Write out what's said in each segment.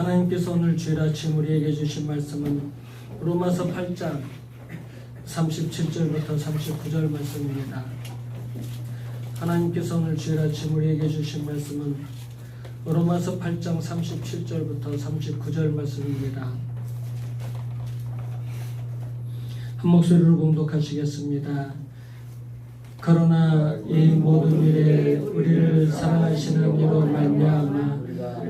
하나님께서 오늘 주일 아침 우리에게 주신 말씀은 로마서 8장 37절부터 39절 말씀입니다. 하나님께서 오늘 주일 아침 우리에게 주신 말씀은 로마서 8장 37절부터 39절 말씀입니다. 한 목소리로 공독하시겠습니다. 그러나 이 모든 일에 우리를 사랑하시는 이로 말미암아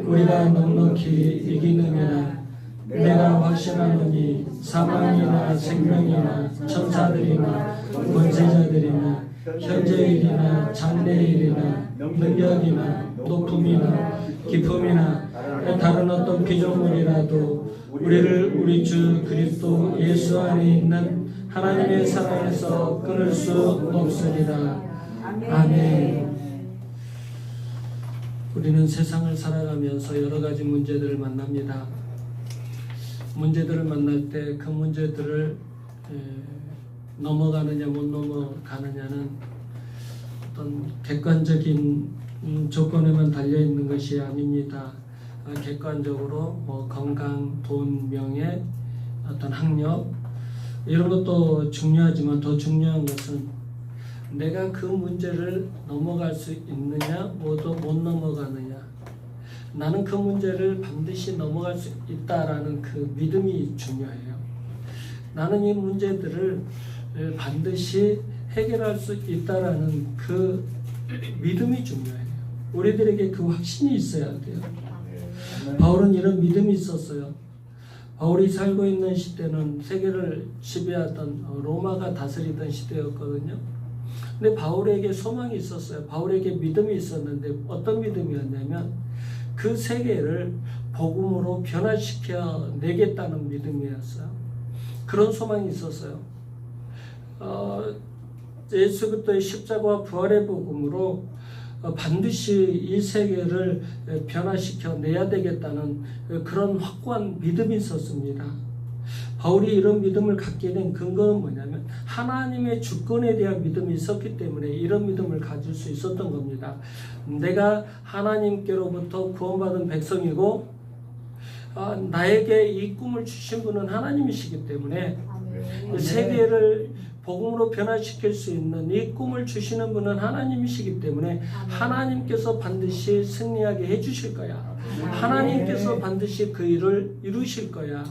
우리가 넉넉히 이기느니라. 내가 확신하노니 사망이나 생명이나 천사들이나 권세자들이나 현재일이나 장래일이나 능력이나 높음이나 깊음이나 다른 어떤 피조물이라도 우리를 우리 주 그리스도 예수 안에 있는 하나님의 사랑에서 끊을 수 없으리라. 아멘. 우리는 세상을 살아가면서 여러 가지 문제들을 만납니다. 문제들을 만날 때 그 문제들을 넘어가느냐 못 넘어가느냐는 어떤 객관적인 조건에만 달려있는 것이 아닙니다. 객관적으로 건강, 돈, 명예, 어떤 학력 이런 것도 중요하지만 더 중요한 것은 내가 그 문제를 넘어갈 수 있느냐 못 넘어가느냐, 나는 그 문제를 반드시 넘어갈 수 있다라는 그 믿음이 중요해요. 나는 이 문제들을 반드시 해결할 수 있다라는 그 믿음이 중요해요. 우리들에게 그 확신이 있어야 돼요. 바울은 이런 믿음이 있었어요. 바울이 살고 있는 시대는 세계를 지배하던 로마가 다스리던 시대였거든요. 근데 바울에게 소망이 있었어요. 바울에게 믿음이 있었는데 어떤 믿음이었냐면 그 세계를 복음으로 변화시켜 내겠다는 믿음이었어요. 그런 소망이 있었어요. 예수 그리스도의 십자가와 부활의 복음으로 반드시 이 세계를 변화시켜 내야 되겠다는 그런 확고한 믿음이 있었습니다. 바울이 이런 믿음을 갖게 된 근거는 뭐냐면 하나님의 주권에 대한 믿음이 있었기 때문에 이런 믿음을 가질 수 있었던 겁니다. 내가 하나님께로부터 구원받은 백성이고 나에게 이 꿈을 주신 분은 하나님이시기 때문에 세계를 복음으로 변화시킬 수 있는 이 꿈을 주시는 분은 하나님이시기 때문에 하나님께서 반드시 승리하게 해주실 거야. 하나님께서 반드시 그 일을 이루실 거야.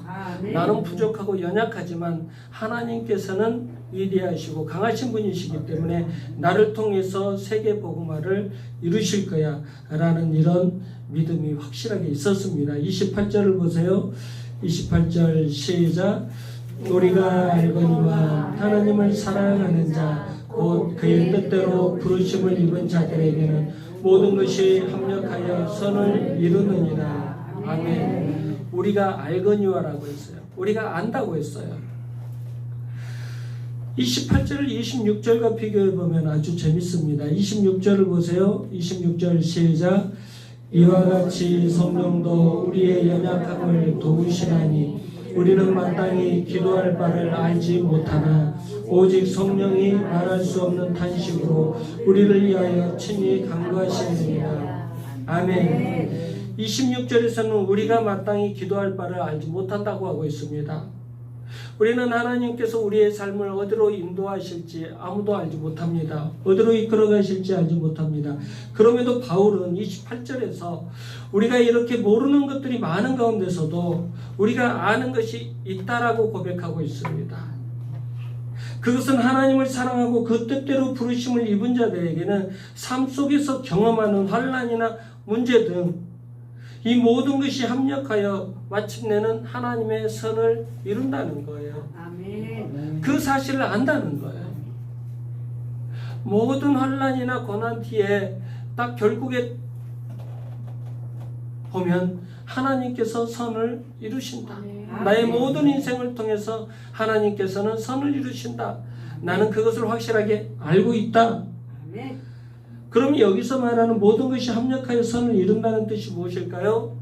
나는 부족하고 연약하지만 하나님께서는 위대하시고 강하신 분이시기 때문에 나를 통해서 세계 복음화를 이루실 거야 라는 이런 믿음이 확실하게 있었습니다. 28절을 보세요. 28절 시작. 우리가 알거니와 하나님을 사랑하는 자 곧 그의 뜻대로 부르심을 입은 자들에게는 모든 것이 합력하여 선을 이루느니라. 아멘. 우리가 알거니와라고 했어요. 우리가 안다고 했어요. 28절을 26절과 비교해 보면 아주 재밌습니다. 26절을 보세요. 26절 시작. 이와 같이 성령도 우리의 연약함을 도우시나니 우리는 마땅히 기도할 바를 알지 못하나 오직 성령이 말할 수 없는 탄식으로 우리를 위하여 친히 간구하시느니라. 아멘. 26절에서는 우리가 마땅히 기도할 바를 알지 못한다고 하고 있습니다. 우리는 하나님께서 우리의 삶을 어디로 인도하실지 아무도 알지 못합니다. 어디로 이끌어 가실지 알지 못합니다. 그럼에도 바울은 28절에서 우리가 이렇게 모르는 것들이 많은 가운데서도 우리가 아는 것이 있다라고 고백하고 있습니다. 그것은 하나님을 사랑하고 그 뜻대로 부르심을 입은 자들에게는 삶 속에서 경험하는 환난이나 문제 등 이 모든 것이 합력하여 마침내는 하나님의 선을 이룬다는 거예요. 아멘. 그 사실을 안다는 거예요. 모든 환난이나 고난 뒤에 딱 결국에 보면 하나님께서 선을 이루신다. 나의 모든 인생을 통해서 하나님께서는 선을 이루신다. 나는 그것을 확실하게 알고 있다. 아멘. 그럼 여기서 말하는 모든 것이 합력하여 선을 이룬다는 뜻이 무엇일까요?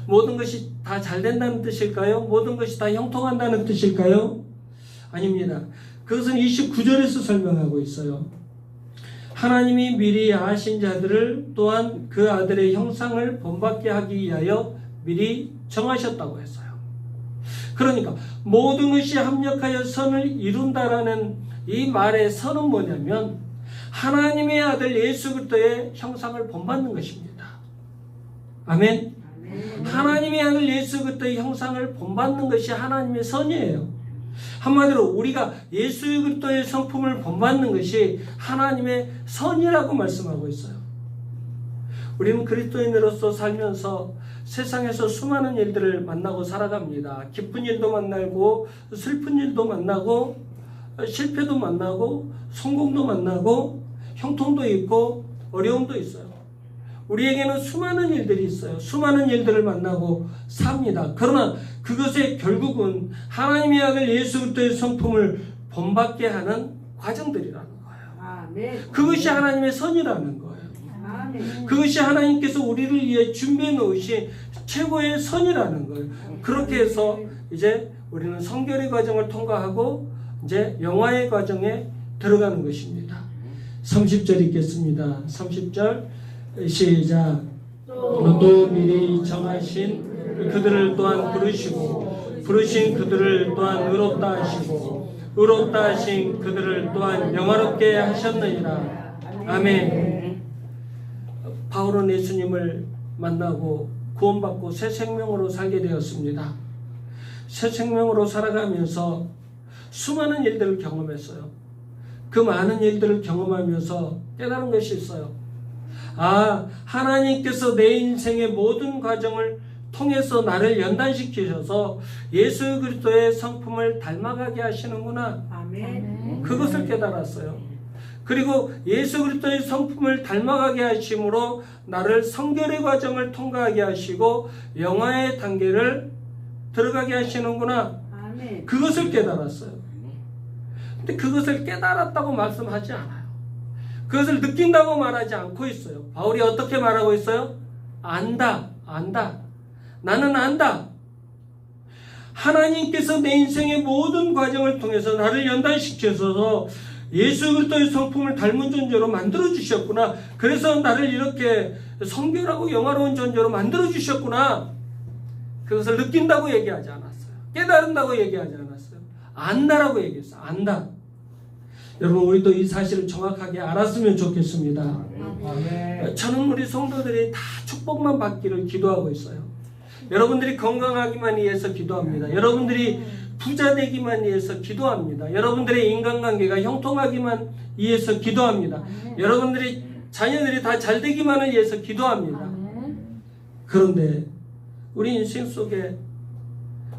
모든 것이 다 잘 된다는 뜻일까요? 모든 것이 다 형통한다는 뜻일까요? 아닙니다. 그것은 29절에서 설명하고 있어요. 하나님이 미리 아신 자들을 또한 그 아들의 형상을 본받게 하기 위하여 미리 정하셨다고 했어요. 그러니까 모든 것이 합력하여 선을 이룬다라는 이 말의 선은 뭐냐면 하나님의 아들 예수 그리스도의 형상을 본받는 것입니다. 아멘. 하나님의 아들 예수 그리스도의 형상을 본받는 것이 하나님의 선이에요. 한마디로 우리가 예수 그리스도의 성품을 본받는 것이 하나님의 선이라고 말씀하고 있어요. 우리는 그리스도인으로서 살면서 세상에서 수많은 일들을 만나고 살아갑니다. 기쁜 일도 만나고 슬픈 일도 만나고 실패도 만나고 성공도 만나고 형통도 있고 어려움도 있어요. 우리에게는 수많은 일들이 있어요. 수많은 일들을 만나고 삽니다. 그러나 그것의 결국은 하나님의 아들 예수 그리스도의 성품을 본받게 하는 과정들이라는 거예요. 그것이 하나님의 선이라는 거예요. 그것이 하나님께서 우리를 위해 준비해 놓으신 최고의 선이라는 거예요. 그렇게 해서 이제 우리는 성결의 과정을 통과하고 이제 영화의 과정에 들어가는 것입니다. 30절 읽겠습니다. 30절 시작. 또 미리 정하신 그들을 또한 부르시고 부르신 그들을 또한 의롭다 하시고 의롭다 하신 그들을 또한 영화롭게 하셨느니라. 아멘. 바울은 예수님을 만나고 구원받고 새 생명으로 살게 되었습니다. 새 생명으로 살아가면서 수많은 일들을 경험했어요. 그 많은 일들을 경험하면서 깨달은 것이 있어요. 아, 하나님께서 내 인생의 모든 과정을 통해서 나를 연단시키셔서 예수 그리스도의 성품을 닮아가게 하시는구나. 아멘. 그것을 깨달았어요. 그리고 예수 그리스도의 성품을 닮아가게 하심으로 나를 성결의 과정을 통과하게 하시고 영화의 단계를 들어가게 하시는구나. 아멘. 그것을 깨달았어요. 근데 그것을 깨달았다고 말씀하지 않아요. 그것을 느낀다고 말하지 않고 있어요. 바울이 어떻게 말하고 있어요? 안다. 나는 안다. 하나님께서 내 인생의 모든 과정을 통해서 나를 연단시켜서 예수 그리스도의 성품을 닮은 존재로 만들어 주셨구나. 그래서 나를 이렇게 성결하고 영화로운 존재로 만들어 주셨구나. 그것을 느낀다고 얘기하지 않았어요. 깨달은다고 얘기하지 않았어요. 안다라고 얘기했어요. 안다. 여러분, 우리도 이 사실을 정확하게 알았으면 좋겠습니다. 아멘. 저는 우리 성도들이 다 축복만 받기를 기도하고 있어요. 여러분들이 건강하기만 위해서 기도합니다. 여러분들이 부자 되기만 위해서 기도합니다. 여러분들의 인간관계가 형통하기만 위해서 기도합니다. 여러분들이 자녀들이 다 잘 되기만을 위해서 기도합니다. 그런데 우리 인생 속에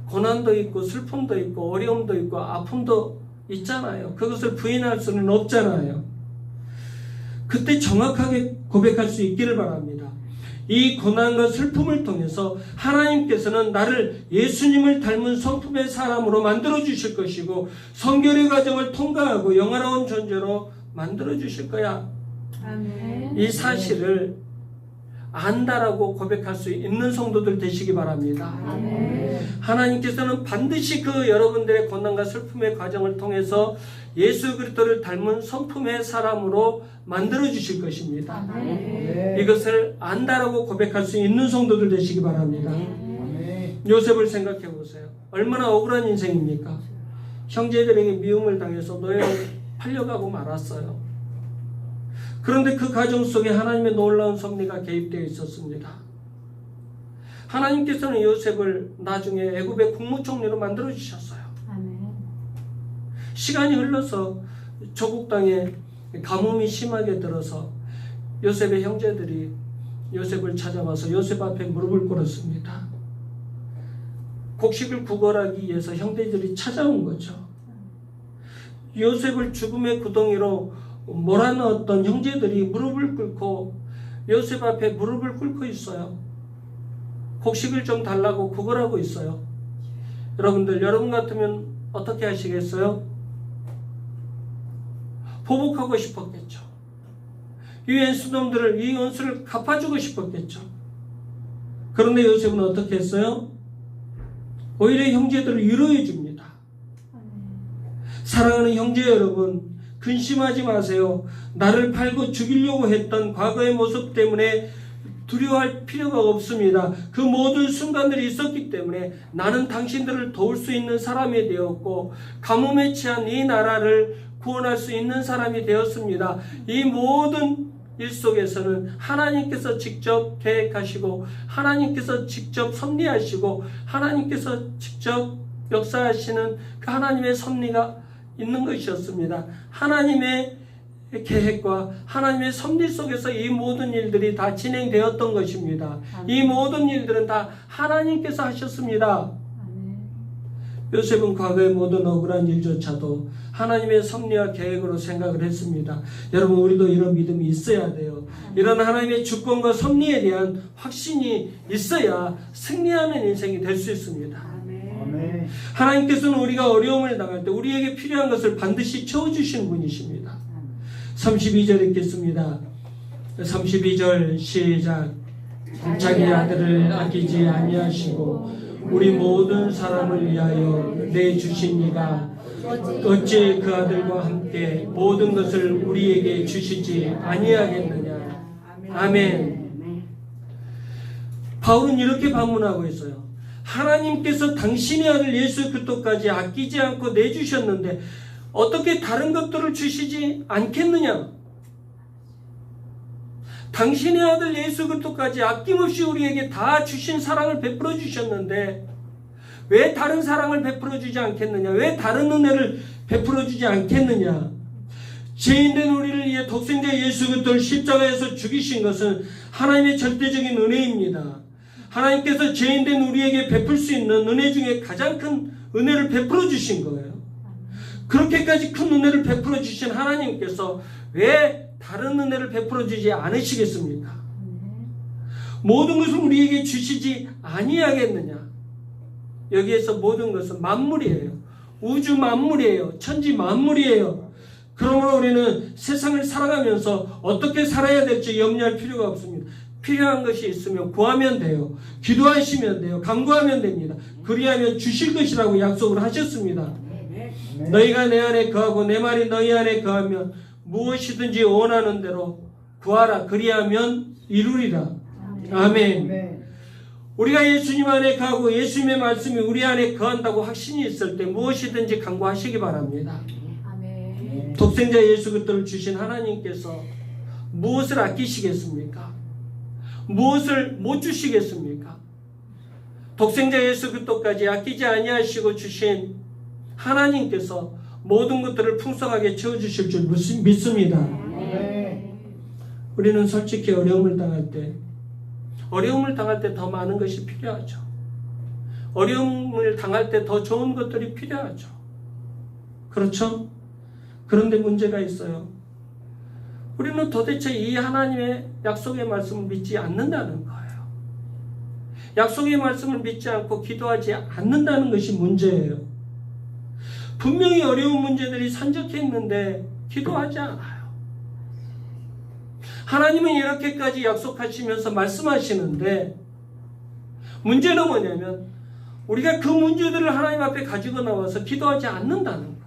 고난도 있고 슬픔도 있고 어려움도 있고 아픔도 있잖아요. 그것을 부인할 수는 없잖아요. 그때 정확하게 고백할 수 있기를 바랍니다. 이 고난과 슬픔을 통해서 하나님께서는 나를 예수님을 닮은 성품의 사람으로 만들어 주실 것이고 성결의 과정을 통과하고 영화로운 존재로 만들어 주실 거야. 아멘. 이 사실을 안다라고 고백할 수 있는 성도들 되시기 바랍니다. 아멘. 하나님께서는 반드시 그 여러분들의 고난과 슬픔의 과정을 통해서 예수 그리스도를 닮은 성품의 사람으로 만들어 주실 것입니다. 아멘. 이것을 안다라고 고백할 수 있는 성도들 되시기 바랍니다. 아멘. 요셉을 생각해 보세요. 얼마나 억울한 인생입니까? 형제들에게 미움을 당해서 노예로 팔려가고 말았어요. 그런데 그 과정 속에 하나님의 놀라운 섭리가 개입되어 있었습니다. 하나님께서는 요셉을 나중에 애굽의 국무총리로 만들어 주셨어요. 시간이 흘러서 조국 땅에 가뭄이 심하게 들어서 요셉의 형제들이 요셉을 찾아와서 요셉 앞에 무릎을 꿇었습니다. 곡식을 구걸하기 위해서 형제들이 찾아온 거죠. 요셉을 죽음의 구덩이로 몰아넣었던 형제들이 무릎을 꿇고 요셉 앞에 무릎을 꿇고 있어요. 곡식을 좀 달라고 구걸하고 있어요. 여러분들, 여러분 같으면 어떻게 하시겠어요? 보복하고 싶었겠죠. 유엔 수놈들을 이 원수를 갚아주고 싶었겠죠. 그런데 요셉은 어떻게 했어요? 오히려 형제들을 위로해 줍니다. 사랑하는 형제 여러분, 근심하지 마세요. 나를 팔고 죽이려고 했던 과거의 모습 때문에 두려워할 필요가 없습니다. 그 모든 순간들이 있었기 때문에 나는 당신들을 도울 수 있는 사람이 되었고 가뭄에 취한 이 나라를 구원할 수 있는 사람이 되었습니다. 이 모든 일 속에서는 하나님께서 직접 계획하시고 하나님께서 직접 섭리하시고 하나님께서 직접 역사하시는 그 하나님의 섭리가 있는 것이었습니다. 하나님의 계획과 하나님의 섭리 속에서 이 모든 일들이 다 진행되었던 것입니다. 이 모든 일들은 다 하나님께서 하셨습니다. 요셉은 과거의 모든 억울한 일조차도 하나님의 섭리와 계획으로 생각을 했습니다. 여러분, 우리도 이런 믿음이 있어야 돼요. 이런 하나님의 주권과 섭리에 대한 확신이 있어야 승리하는 인생이 될 수 있습니다. 아멘. 하나님께서는 우리가 어려움을 당할 때 우리에게 필요한 것을 반드시 채워주시는 분이십니다. 32절 읽겠습니다. 32절 시작. 자기 아들을 아끼지 아니하시고 우리 모든 사람을 위하여 내주신 이가 어찌 그 아들과 함께 모든 것을 우리에게 주시지 아니하겠느냐. 아멘. 바울은 이렇게 반문하고 있어요. 하나님께서 당신의 아들 예수 그리스도까지 아끼지 않고 내주셨는데 어떻게 다른 것들을 주시지 않겠느냐? 당신의 아들 예수 그리스도까지 아낌없이 우리에게 다 주신 사랑을 베풀어 주셨는데 왜 다른 사랑을 베풀어 주지 않겠느냐? 왜 다른 은혜를 베풀어 주지 않겠느냐? 죄인된 우리를 위해 독생자 예수 그리스도를 십자가에서 죽이신 것은 하나님의 절대적인 은혜입니다. 하나님께서 죄인된 우리에게 베풀 수 있는 은혜 중에 가장 큰 은혜를 베풀어 주신 거예요. 그렇게까지 큰 은혜를 베풀어 주신 하나님께서 왜 다른 은혜를 베풀어 주지 않으시겠습니까? 모든 것을 우리에게 주시지 아니하겠느냐? 여기에서 모든 것은 만물이에요. 우주 만물이에요. 천지 만물이에요. 그러므로 우리는 세상을 살아가면서 어떻게 살아야 될지 염려할 필요가 없습니다. 필요한 것이 있으면 구하면 돼요. 기도하시면 돼요. 간구하면 됩니다. 그리하면 주실 것이라고 약속을 하셨습니다. 너희가 내 안에 거하고 내 말이 너희 안에 거하면 무엇이든지 원하는 대로 구하라. 그리하면 이루리라. 아멘. 우리가 예수님 안에 거하고 예수님의 말씀이 우리 안에 거한다고 확신이 있을 때 무엇이든지 간구하시기 바랍니다. 독생자 예수 그리스도를 주신 하나님께서 무엇을 아끼시겠습니까? 무엇을 못 주시겠습니까? 독생자 예수 그리스도까지 아끼지 아니하시고 주신 하나님께서 모든 것들을 풍성하게 채워주실 줄 믿습니다. 우리는 솔직히 어려움을 당할 때 더 많은 것이 필요하죠. 어려움을 당할 때 더 좋은 것들이 필요하죠. 그렇죠? 그런데 문제가 있어요. 우리는 도대체 이 하나님의 약속의 말씀을 믿지 않는다는 거예요. 약속의 말씀을 믿지 않고 기도하지 않는다는 것이 문제예요. 분명히 어려운 문제들이 산적해 있는데 기도하지 않아요. 하나님은 이렇게까지 약속하시면서 말씀하시는데 문제는 뭐냐면 우리가 그 문제들을 하나님 앞에 가지고 나와서 기도하지 않는다는 거예요.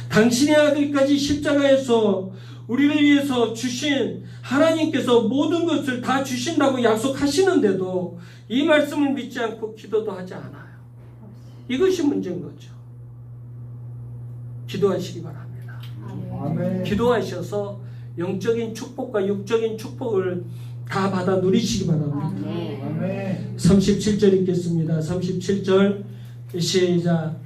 당신의 아들까지 십자가에서 우리를 위해서 주신 하나님께서 모든 것을 다 주신다고 약속하시는데도 이 말씀을 믿지 않고 기도도 하지 않아요. 이것이 문제인 거죠. 기도하시기 바랍니다. 아멘. 기도하셔서 영적인 축복과 육적인 축복을 다 받아 누리시기 바랍니다. 아멘. 37절 읽겠습니다. 37절 시작.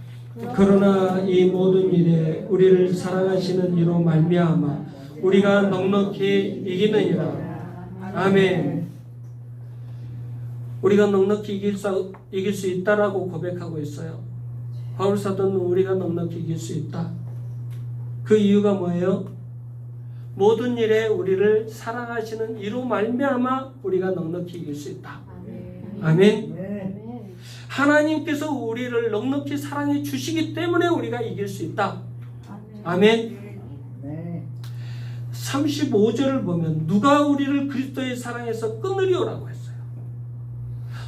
그러나 이 모든 일에 우리를 사랑하시는 이로 말미암아 우리가 넉넉히 이기느니라. 아멘. 우리가 넉넉히 이길 수 있다라고 고백하고 있어요. 바울 사도는 우리가 넉넉히 이길 수 있다. 그 이유가 뭐예요? 모든 일에 우리를 사랑하시는 이로 말미암아 우리가 넉넉히 이길 수 있다. 아멘. 하나님께서 우리를 넉넉히 사랑해 주시기 때문에 우리가 이길 수 있다. 아멘. 35절을 보면 누가 우리를 그리스도의 사랑에서 끊으리오라고 했어요.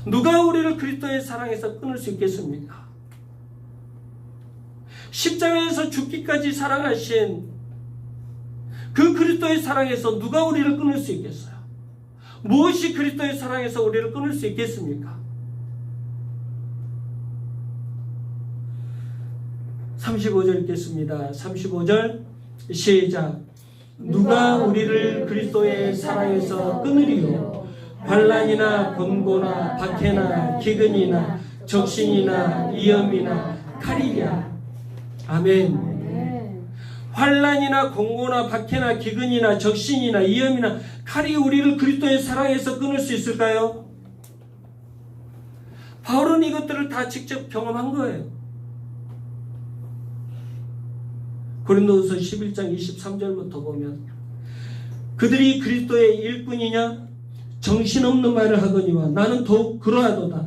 누가 우리를 그리스도의 사랑에서 끊을 수 있겠습니까? 십자가에서 죽기까지 사랑하신 그 그리스도의 사랑에서 누가 우리를 끊을 수 있겠어요? 무엇이 그리스도의 사랑에서 우리를 끊을 수 있겠습니까? 35절 읽겠습니다. 35절 시작. 누가 우리를 그리스도의 사랑에서 끊으리요? 환난이나 곤고나 박해나 기근이나 적신이나 위험이나 칼이랴. 아멘. 환난이나 곤고나 박해나 기근이나 적신이나 위험이나 칼이 우리를 그리스도의 사랑에서 끊을 수 있을까요? 바울은 이것들을 다 직접 경험한 거예요. 고린도후서 11장 23절부터 보면 그들이 그리스도의 일꾼이냐? 정신없는 말을 하거니와 나는 더욱 그러하도다.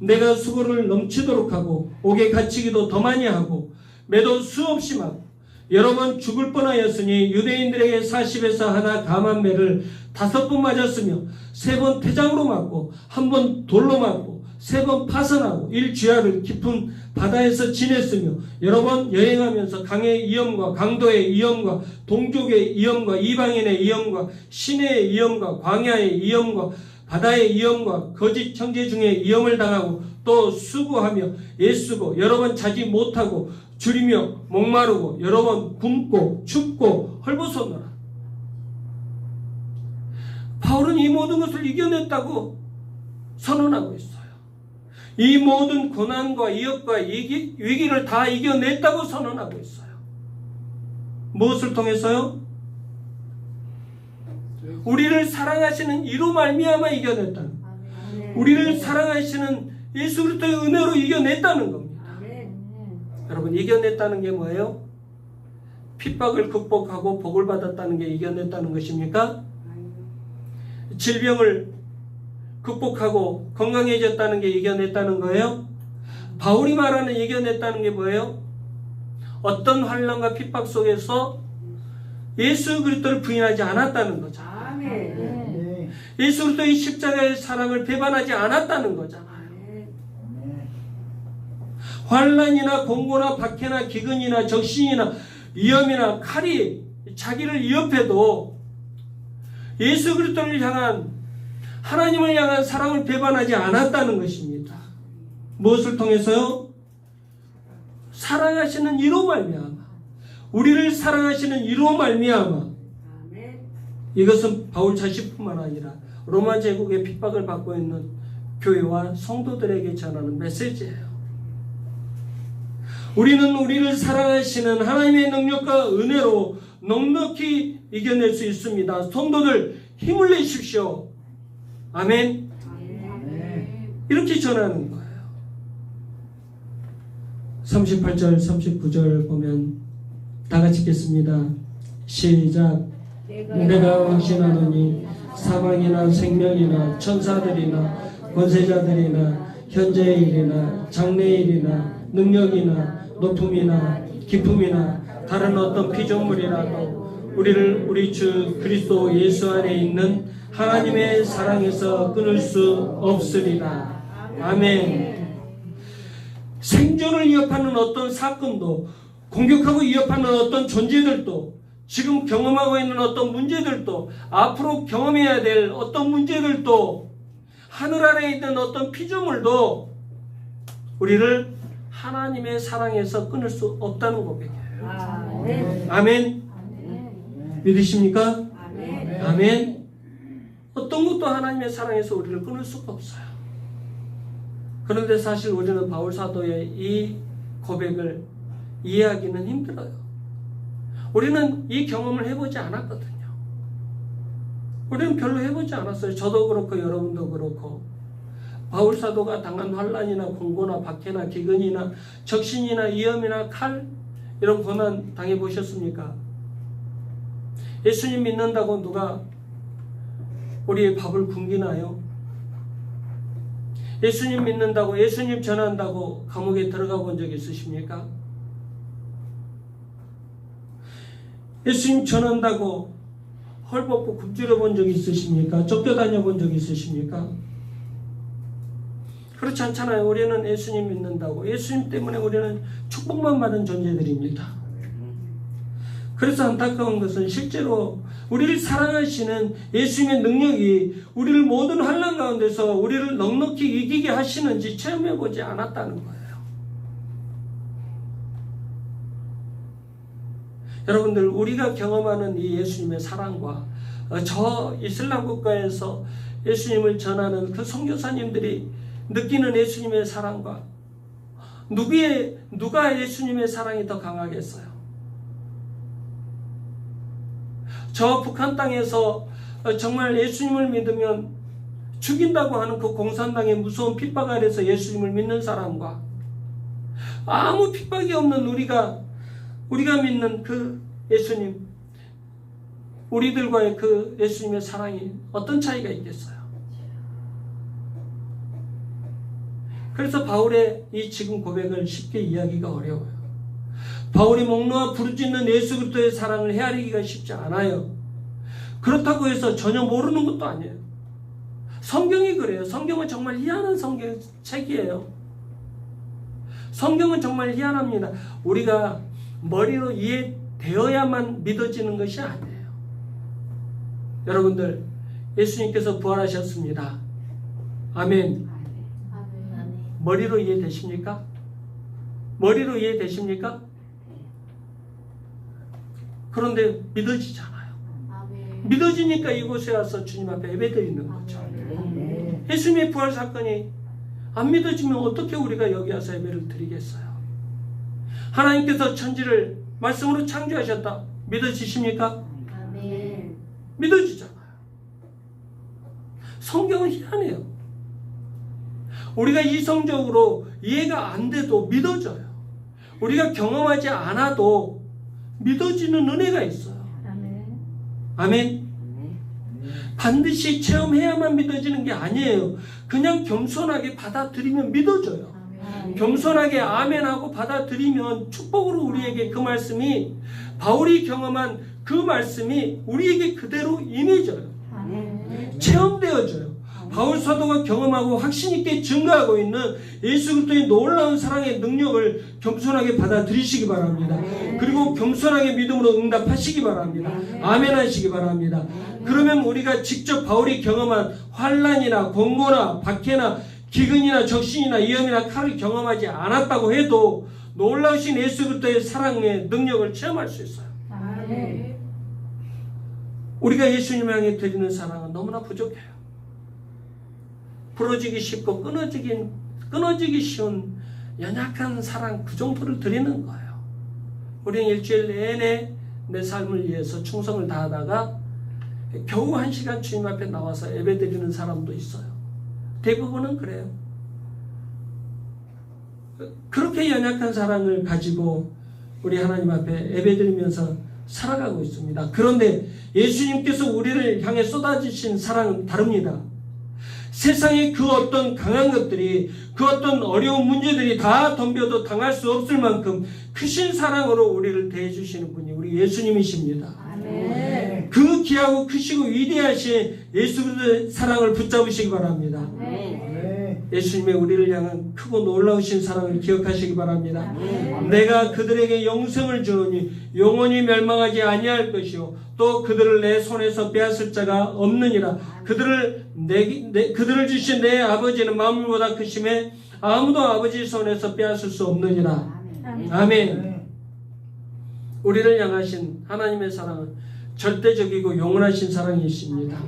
내가 수고를 넘치도록 하고 옥에 갇히기도 더 많이 하고 매도 수없이 막 여러 번 죽을 뻔하였으니 유대인들에게 40에서 하나 감한 매를 5번 맞았으며 3번 태장으로 맞고 1번 돌로 맞고 3번 파선하고 1주야를 깊은 바다에서 지냈으며 여러 번 여행하면서 강의 위험과 강도의 위험과 동족의 위험과 이방인의 위험과 시내의 위험과 광야의 위험과 바다의 위험과 거짓 형제 중에 위험을 당하고 또 수고하며 애쓰고 여러 번 자지 못하고 줄이며 목마르고 여러 번 굶고 춥고 헐벗었노라. 바울은 이 모든 것을 이겨냈다고 선언하고 있어요. 이 모든 고난과 위협과 위기를 다 이겨냈다고 선언하고 있어요. 무엇을 통해서요? 우리를 사랑하시는 이로 말미암아 이겨냈다는, 우리를 사랑하시는 예수 그리스도의 은혜로 이겨냈다는 겁니다. 여러분, 이겨냈다는 게 뭐예요? 핍박을 극복하고 복을 받았다는 게 이겨냈다는 것입니까? 질병을 극복하고 건강해졌다는 게 이겨냈다는 거예요? 바울이 말하는 이겨냈다는 게 뭐예요? 어떤 환난과 핍박 속에서 예수 그리스도를 부인하지 않았다는 거죠. 예수 그리스도의 십자가의 사랑을 배반하지 않았다는 거잖아요. 환난이나 공고나 박해나 기근이나 적신이나 위험이나 칼이 자기를 위협해도 예수 그리스도를 향한, 하나님을 향한 사랑을 배반하지 않았다는 것입니다. 무엇을 통해서요? 사랑하시는 이로 말미암아, 우리를 사랑하시는 이로 말미암아. 이것은 바울 자신뿐만 아니라 로마 제국의 핍박을 받고 있는 교회와 성도들에게 전하는 메시지예요. 우리는 우리를 사랑하시는 하나님의 능력과 은혜로 넉넉히 이겨낼 수 있습니다. 성도들 힘을 내십시오. 아멘. 이렇게 전하는 거예요. 38절 39절 보면 다 같이 읽겠습니다. 시작. 내가 확신하노니 사망이나 생명이나 천사들이나 권세자들이나 현재의 일이나 장래의 일이나 능력이나 높음이나 깊음이나 다른 어떤 피조물이라도 우리를 우리 주 그리스도 예수 안에 있는 하나님의 사랑에서 끊을 수 없으리라. 아멘. 생존을 위협하는 어떤 사건도, 공격하고 위협하는 어떤 존재들도, 지금 경험하고 있는 어떤 문제들도, 앞으로 경험해야 될 어떤 문제들도, 하늘 아래에 있는 어떤 피조물도 우리를 하나님의 사랑에서 끊을 수 없다는 고백이에요. 아멘. 믿으십니까? 아멘. 어떤 것도 하나님의 사랑에서 우리를 끊을 수가 없어요. 그런데 사실 우리는 바울 사도의 이 고백을 이해하기는 힘들어요. 우리는 이 경험을 해보지 않았거든요. 우리는 별로 해보지 않았어요. 저도 그렇고 여러분도 그렇고. 바울 사도가 당한 환난이나 공고나 박해나 기근이나 적신이나 위험이나 칼, 이런 고난 당해보셨습니까? 예수님 믿는다고 누가 우리의 밥을 굶기나요? 예수님 믿는다고, 예수님 전한다고 감옥에 들어가 본 적 있으십니까? 예수님 전한다고 헐벗고 굶주려 본 적 있으십니까? 쫓겨다녀 본 적 있으십니까? 그렇지 않잖아요. 우리는 예수님 믿는다고, 예수님 때문에 우리는 축복만 받은 존재들입니다. 그래서 안타까운 것은 실제로 우리를 사랑하시는 예수님의 능력이 우리를 모든 환난 가운데서 우리를 넉넉히 이기게 하시는지 체험해보지 않았다는 거예요. 여러분들, 우리가 경험하는 이 예수님의 사랑과 저 이슬람 국가에서 예수님을 전하는 그 선교사님들이 느끼는 예수님의 사랑과 누가 예수님의 사랑이 더 강하겠어요? 저 북한 땅에서 정말 예수님을 믿으면 죽인다고 하는 그 공산당의 무서운 핍박 아래서 예수님을 믿는 사람과 아무 핍박이 없는 우리가 믿는 그 예수님, 우리들과의 그 예수님의 사랑이 어떤 차이가 있겠어요? 그래서 바울의 이 지금 고백을 쉽게 이해하기가 어려워요. 바울이 목 놓아 부르짖는 예수 그리스도의 사랑을 헤아리기가 쉽지 않아요. 그렇다고 해서 전혀 모르는 것도 아니에요. 성경이 그래요. 성경은 정말 희한한 책이에요. 성경은 정말 희한합니다. 우리가 머리로 이해되어야만 믿어지는 것이 아니에요. 여러분들, 예수님께서 부활하셨습니다. 아멘. 머리로 이해되십니까? 머리로 이해되십니까? 그런데 믿어지잖아요. 믿어지니까 이곳에 와서 주님 앞에 예배드리는 거죠. 예수님의 부활 사건이 안 믿어지면 어떻게 우리가 여기 와서 예배를 드리겠어요? 하나님께서 천지를 말씀으로 창조하셨다. 믿어지십니까? 믿어지잖아요. 성경은 희한해요. 우리가 이성적으로 이해가 안 돼도 믿어져요. 우리가 경험하지 않아도 믿어지는 은혜가 있어요. 아멘. 반드시 체험해야만 믿어지는 게 아니에요. 그냥 겸손하게 받아들이면 믿어져요. 겸손하게 아멘하고 받아들이면 축복으로 우리에게 그 말씀이, 바울이 경험한 그 말씀이 우리에게 그대로 임해져요. 체험되어져요. 바울 사도가 경험하고 확신 있게 증거하고 있는 예수 그리스도의 놀라운 사랑의 능력을 겸손하게 받아들이시기 바랍니다. 그리고 겸손하게 믿음으로 응답하시기 바랍니다. 아멘 하시기 바랍니다. 그러면 우리가 직접 바울이 경험한 환난이나 권고나 박해나 기근이나 적신이나 위험이나 칼을 경험하지 않았다고 해도 놀라우신 예수 그리스도의 사랑의 능력을 체험할 수 있어요. 우리가 예수님 향해 드리는 사랑은 너무나 부족해요. 부러지기 쉽고 끊어지기 쉬운 연약한 사랑, 그 정도를 드리는 거예요. 우리는 일주일 내내 내 삶을 위해서 충성을 다하다가 겨우 1시간 주님 앞에 나와서 예배 드리는 사람도 있어요. 대부분은 그래요. 그렇게 연약한 사랑을 가지고 우리 하나님 앞에 예배 드리면서 살아가고 있습니다. 그런데 예수님께서 우리를 향해 쏟아지신 사랑은 다릅니다. 세상의 그 어떤 강한 것들이, 그 어떤 어려운 문제들이 다 덤벼도 당할 수 없을 만큼 크신 사랑으로 우리를 대해주시는 분이 우리 예수님이십니다. 아멘. 그 귀하고 크시고 위대하신 예수 그리스도의 사랑을 붙잡으시기 바랍니다. 예수님의 우리를 향한 크고 놀라우신 사랑을 기억하시기 바랍니다. 내가 그들에게 영생을 주노니 영원히 멸망하지 아니할 것이요 또 그들을 내 손에서 빼앗을 자가 없느니라. 그들을 주신 내 아버지는 만물보다 크심에 아무도 아버지 손에서 빼앗을 수 없느니라. 아멘. 우리를 향하신 하나님의 사랑은 절대적이고 영원하신 사랑이십니다.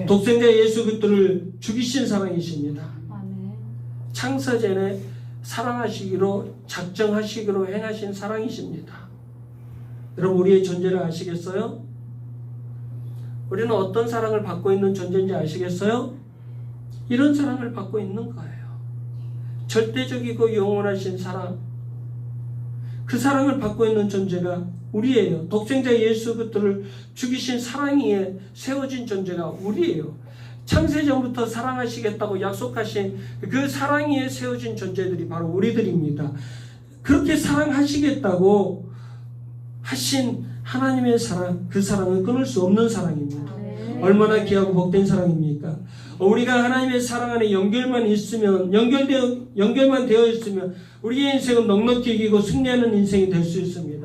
독생자 예수 그리스도를 죽이신 사랑이십니다. 창세전에 사랑하시기로 작정하시기로 행하신 사랑이십니다. 여러분, 우리의 존재를 아시겠어요? 우리는 어떤 사랑을 받고 있는 존재인지 아시겠어요? 이런 사랑을 받고 있는 거예요. 절대적이고 영원하신 사랑, 그 사랑을 받고 있는 존재가 우리예요. 독생자 예수 그리스도를 죽이신 사랑 위에 세워진 존재가 우리예요. 창세전부터 사랑하시겠다고 약속하신 그 사랑 위에 세워진 존재들이 바로 우리들입니다. 그렇게 사랑하시겠다고 하신 하나님의 사랑, 그 사랑은 끊을 수 없는 사랑입니다. 얼마나 귀하고 복된 사랑입니까? 우리가 하나님의 사랑 안에 연결만 되어 있으면 우리의 인생은 넉넉히 이기고 승리하는 인생이 될 수 있습니다.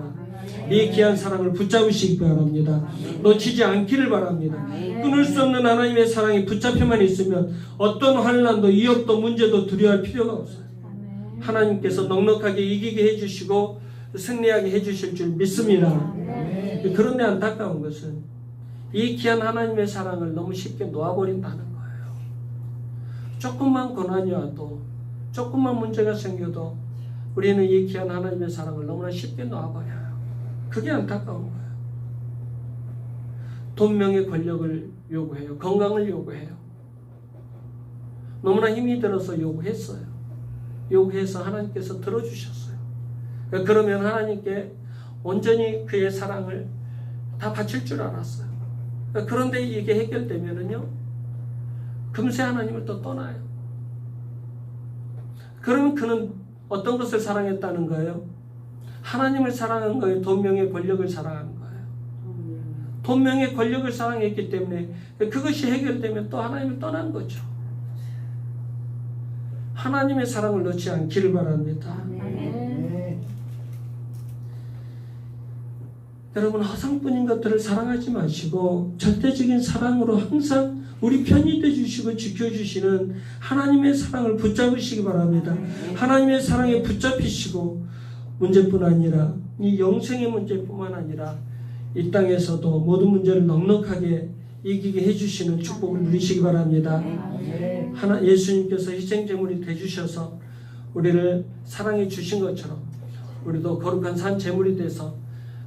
이 귀한 사랑을 붙잡으시기 바랍니다. 놓치지 않기를 바랍니다. 끊을 수 없는 하나님의 사랑이 붙잡혀만 있으면 어떤 환난도 위협도 문제도 두려워할 필요가 없어요. 하나님께서 넉넉하게 이기게 해주시고 승리하게 해주실 줄 믿습니다. 그런데 안타까운 것은 이 귀한 하나님의 사랑을 너무 쉽게 놓아버린다는 거예요. 조금만 고난이 와도, 조금만 문제가 생겨도 우리는 이 귀한 하나님의 사랑을 너무나 쉽게 놓아버려요. 그게 안타까운 거예요. 돈, 명예, 권력을 요구해요. 건강을 요구해요. 너무나 힘이 들어서 요구했어요. 요구해서 하나님께서 들어주셨어요. 그러면 하나님께 온전히 그의 사랑을 다 바칠 줄 알았어요. 그런데 이게 해결되면은요, 금세 하나님을 또 떠나요. 그러면 그는 어떤 것을 사랑했다는 거예요? 하나님을 사랑한 거예요? 돈, 명예, 권력을 사랑한 거예요? 돈, 명예, 권력을 사랑했기 때문에 그것이 해결되면 또 하나님을 떠난 거죠. 하나님의 사랑을 놓지 않기를 바랍니다. 여러분, 허상뿐인 것들을 사랑하지 마시고 절대적인 사랑으로 항상 우리 편이 되주시고 지켜주시는 하나님의 사랑을 붙잡으시기 바랍니다. 하나님의 사랑에 붙잡히시고 문제뿐 아니라 이 영생의 문제뿐만 아니라 이 땅에서도 모든 문제를 넉넉하게 이기게 해주시는 축복을 누리시기 바랍니다. 예수님께서 희생제물이 되주셔서 우리를 사랑해 주신 것처럼 우리도 거룩한 산 제물이 돼서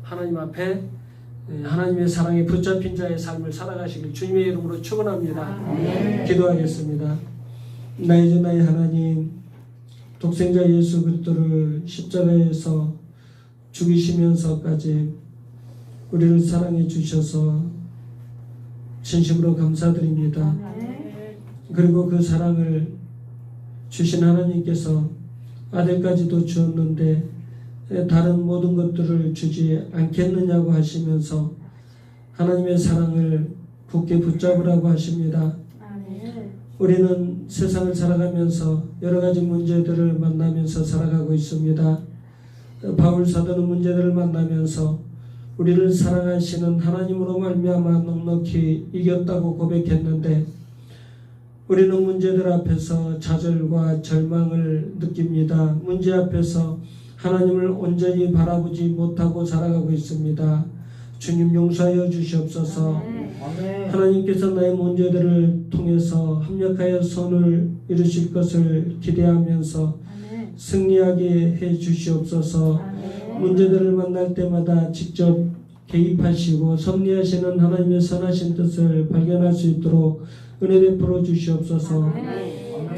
하나님 앞에 하나님의 사랑에 붙잡힌 자의 삶을 살아가시길 주님의 이름으로 축원합니다. 기도하겠습니다. 나의 주 나의 하나님, 독생자 예수 그리스도를 십자가에서 죽이시면서까지 우리를 사랑해 주셔서 진심으로 감사드립니다. 그리고 그 사랑을 주신 하나님께서 아들까지도 주었는데 다른 모든 것들을 주지 않겠느냐고 하시면서 하나님의 사랑을 굳게 붙잡으라고 하십니다. 우리는 세상을 살아가면서 여러 가지 문제들을 만나면서 살아가고 있습니다. 바울 사도는 문제들을 만나면서 우리를 사랑하시는 하나님으로 말미암아 넉넉히 이겼다고 고백했는데 우리는 문제들 앞에서 좌절과 절망을 느낍니다. 문제 앞에서 하나님을 온전히 바라보지 못하고 살아가고 있습니다. 주님 용서하여 주시옵소서. 하나님께서 나의 문제들을 통해서 합력하여 선을 이루실 것을 기대하면서 승리하게 해 주시옵소서. 문제들을 만날 때마다 직접 개입하시고 섭리하시는 하나님의 선하신 뜻을 발견할 수 있도록 은혜 베풀어 주시옵소서.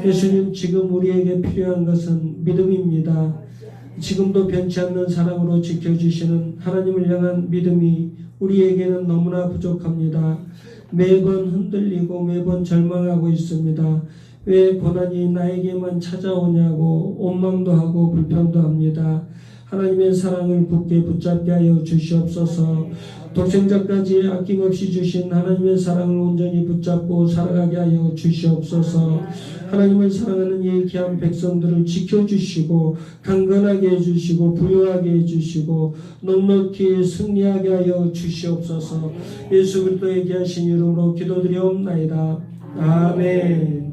예수님, 지금 우리에게 필요한 것은 믿음입니다. 지금도 변치 않는 사랑으로 지켜주시는 하나님을 향한 믿음이 우리에게는 너무나 부족합니다. 매번 흔들리고 매번 절망하고 있습니다. 왜 고난이 나에게만 찾아오냐고 원망도 하고 불평도 합니다. 하나님의 사랑을 굳게 붙잡게 하여 주시옵소서. 독생자까지 아낌없이 주신 하나님의 사랑을 온전히 붙잡고 살아가게 하여 주시옵소서. 하나님을 사랑하는 이 귀한 백성들을 지켜주시고 강건하게 해주시고 부유하게 해주시고 넉넉히 승리하게 하여 주시옵소서. 예수 그리스도의 귀하신 이름으로 기도드리옵나이다. 아멘.